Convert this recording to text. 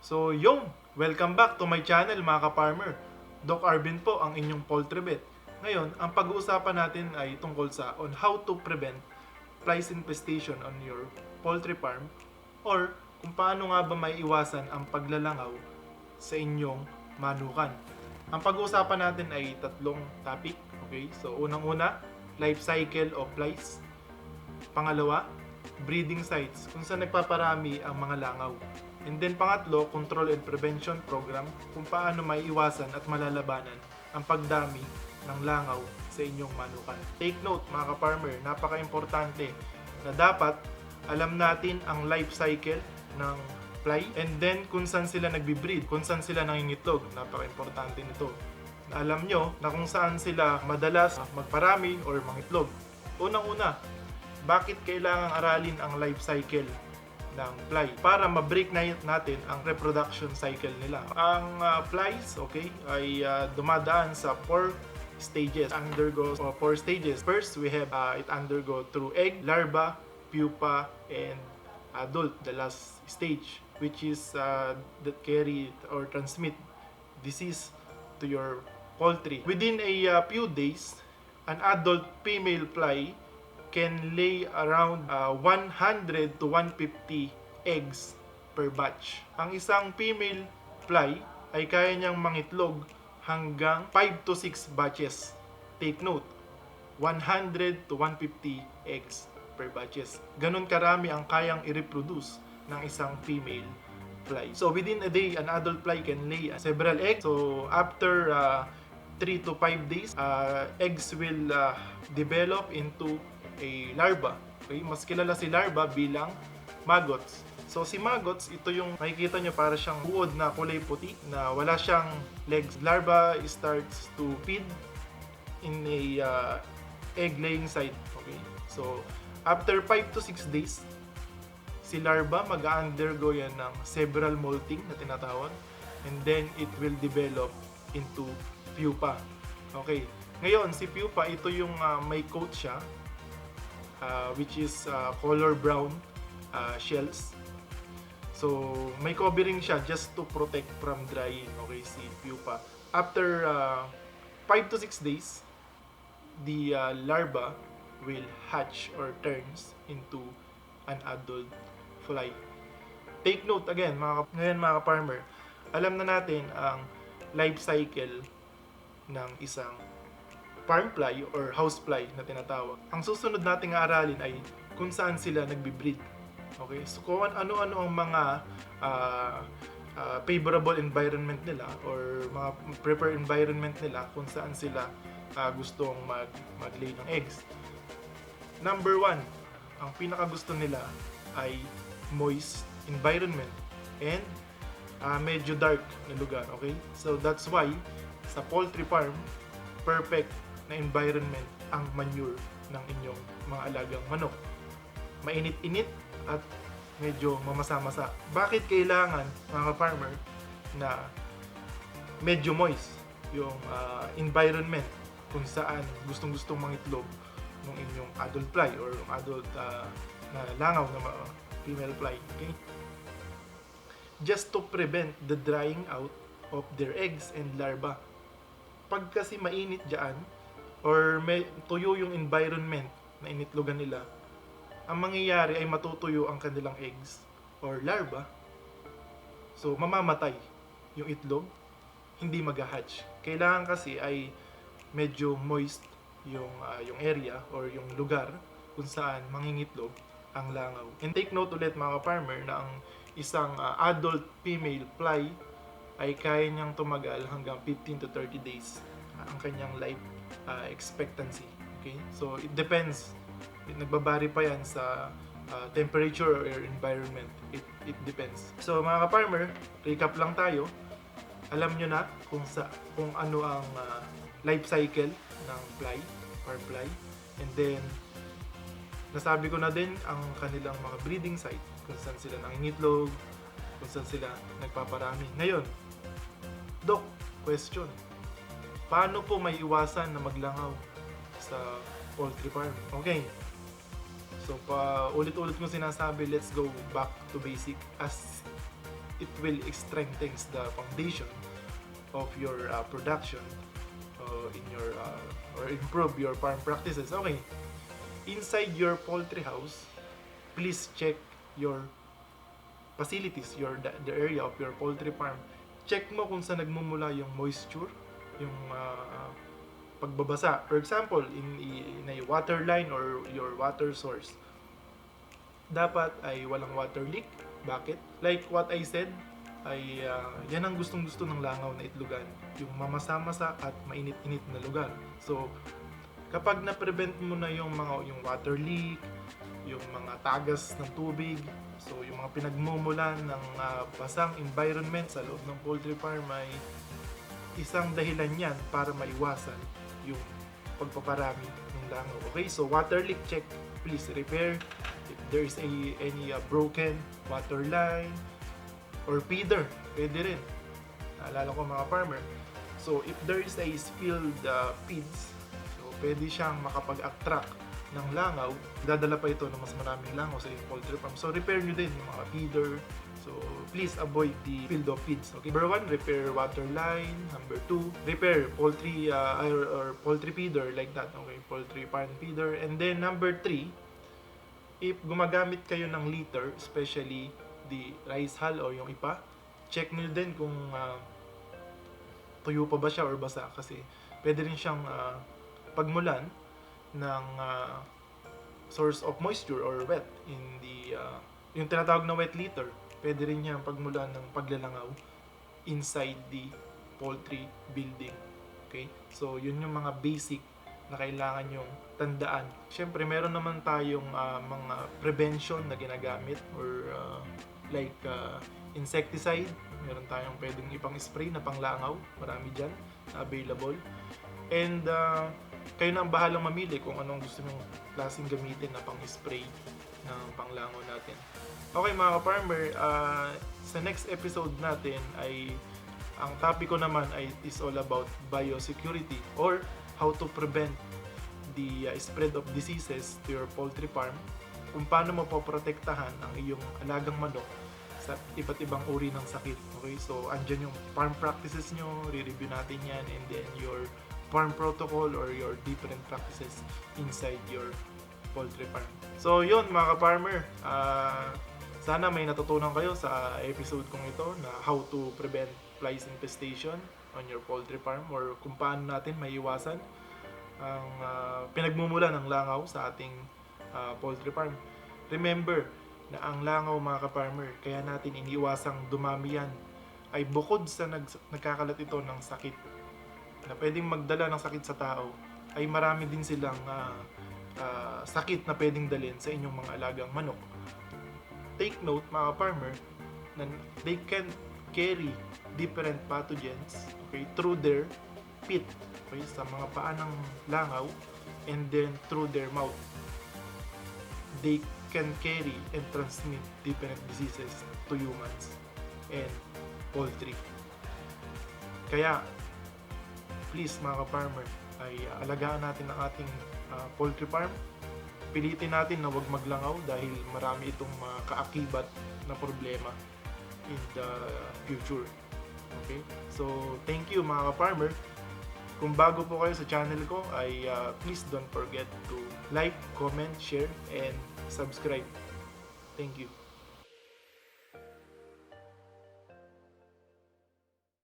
So welcome back to my channel mga ka-farmer. Doc Arvin po ang inyong poultry vet. Ngayon, ang pag-uusapan natin ay tungkol sa on how to prevent flies infestation on your poultry farm or kung paano nga ba may iwasan ang paglalangaw sa inyong manukan. Ang pag-uusapan natin ay tatlong topic. Okay? So unang-una, life cycle of flies. Pangalawa, breeding sites kung saan nagpaparami ang mga langaw. And then pangatlo, control and prevention program kung paano maiiwasan at malalabanan ang pagdami ng langaw sa inyong manukan. Take note mga ka-farmer, napaka-importante na dapat alam natin ang life cycle ng fly and then kung saan sila nagbi-breed, kung saan sila nangingitlog. Napaka-importante nito. Na alam nyo na kung saan sila madalas magparami or mangitlog. Unang-una, bakit kailangang aralin ang life cycle ng fly para ma-break natin ang reproduction cycle nila. Ang flies, okay, ay dumadaan sa 4 stages. Undergoes 4 stages. First, we have it undergo through egg, larva, pupa, and adult, the last stage, which is that carry or transmit disease to your poultry. Within a few days, an adult female fly can lay around 100 to 150 eggs per batch. Ang isang female fly ay kaya niyang mangitlog hanggang 5 to 6 batches. Take note, 100 to 150 eggs per batches. Ganun karami ang kayang i-reproduce ng isang female fly. So within a day, an adult fly can lay several eggs. So after 3 to 5 days, eggs will develop into a larva. Okay? Mas kilala si larva bilang maggots. So si maggots, ito yung makikita nyo para siyang buod na kulay puti na wala siyang legs. Larva starts to feed in a egg laying site. Okay? So after 5 to 6 days, si larva mag-undergo yan ng several molting na tinatawag and then it will develop into pupa. Okay. Ngayon, si pupa, ito yung may coat siya which is color brown shells. So, may covering siya just to protect from drying. Okay, si pupa. After 5 to 6 days, the larva will hatch or turns into an adult fly. Take note again, ngayon mga farmer, alam na natin ang life cycle ng isang farm fly or house fly na tinatawag. Ang susunod nating aralin ay kung saan sila nagbi-breed. Okay? So kung ano-ano ang mga favorable environment nila or mga preferred environment nila kung saan sila gustong mag-lay ng eggs. Number 1, ang pinaka-gusto nila ay moist environment and medyo dark na lugar. Okay? So that's why sa poultry farm, perfect na environment ang manure ng inyong mga alagang manok. Mainit-init at medyo mamasa-masa. Bakit kailangan mga farmer na medyo moist yung environment kung saan gustong-gustong mangitlog ng inyong adult fly or adult na langaw na female fly. Okay? Just to prevent the drying out of their eggs and larva. Pag kasi mainit dyan, or may tuyo yung environment na initlogan nila, ang mangyayari ay matutuyo ang kanilang eggs or larva. So, mamamatay yung itlog, hindi mag-hatch. Kailangan kasi ay medyo moist yung area or yung lugar kung saan mangingitlog ang langaw. And take note ulit mga farmer na ang isang adult female fly ay kaya niyang tumagal hanggang 15 to 30 days ang kanyang life expectancy. Okay? So, it depends. Nagbabari pa yan sa temperature or environment. It depends. So, mga ka-farmer, recap lang tayo. Alam nyo na kung ano ang life cycle ng fly, farm fly. And then, nasabi ko na din ang kanilang mga breeding site, kung saan sila nangingitlog, kung saan sila nagpaparami. Ngayon, Doc, question. Paano po may iwasan na maglangaw sa poultry farm? Okay. So, ulit-ulit ko sinasabi, let's go back to basic. As it will strengthens the foundation of your production in your or improve your farm practices. Okay, inside your poultry house, please check your facilities, the area of your poultry farm. Check mo kung saan nagmumula yung moisture, yung pagbabasa. For example, in a water line or your water source, dapat ay walang water leak. Bakit? Like what I said, ay yan ang gustong-gusto ng langaw na itlogan, yung mamasa-masa at mainit-init na lugar. So, kapag na-prevent mo na yung water leak, yung mga tagas ng tubig, so yung mga pinagmumulan ng basang environment sa loob ng poultry farm ay isang dahilan yan para maiwasan yung pagpaparami ng langaw. Okay, so water leak check, please repair if there is any broken water line or feeder, pwede rin. Naalala ko mga farmer. So if there is a spilled feeds, so pwede siyang makapag-attract ng langaw, dadala pa ito ng mas maraming langaw sa iyong poultry farm. So repair nyo din yung mga feeder. So please avoid the field of feeds. Okay? Number 1, repair water line. Number 2, repair poultry or poultry feeder like that. Okay, poultry farm feeder. And then number 3, if gumagamit kayo ng litter, especially the rice hull or yung ipa, check nyo din kung tuyo pa ba siya or basa, kasi pwede rin siyang pagmulan ng source of moisture or wet in the yung tinatawag na wet litter. Pwede rin niyang pagmulan ng paglalangaw inside the poultry building. Okay, so yun yung mga basic na kailangan yung tandaan. Siyempre meron naman tayong mga prevention na ginagamit or like insecticide. Meron tayong pwedeng ipang-spray na panglangaw, marami dyan available. And kayo na ang bahalang mamili kung anong gusto nyong klaseng gamitin na pang-spray ng panglangaw natin. Okay mga farmer, sa next episode natin ay ang topic ko naman ay is all about biosecurity or how to prevent the spread of diseases to your poultry farm, kung paano mo poprotektahan ang iyong alagang manok sa iba't ibang uri ng sakit. Okay, so andyan yung farm practices nyo, re-review natin yan, and then your farm protocol or your different practices inside your poultry farm. So yun mga ka-farmer, sana may natutunan kayo sa episode kong ito na how to prevent flies infestation on your poultry farm or kung paano natin maiwasan ang pinagmumula ng langaw sa ating poultry farm. Remember na ang langaw mga ka-farmer, kaya natin iniiwasang dumami yan, ay bukod sa nagkakalat ito ng sakit na pwedeng magdala ng sakit sa tao, ay marami din silang sakit na pwedeng dalhin sa inyong mga alagang manok. Take note mga farmer na they can carry different pathogens, okay, through their feet, okay, sa mga paa ng langaw, and then through their mouth. They can carry and transmit different diseases to humans and poultry. Kaya please mga ka-farmer, ay alagaan natin ang ating poultry farm. Pilitin natin na huwag maglangaw dahil marami itong mga kaakibat na problema in the future. Okay? So, thank you mga ka-farmer. Kung bago po kayo sa channel ko, ay please don't forget to like, comment, share, and subscribe. Thank you.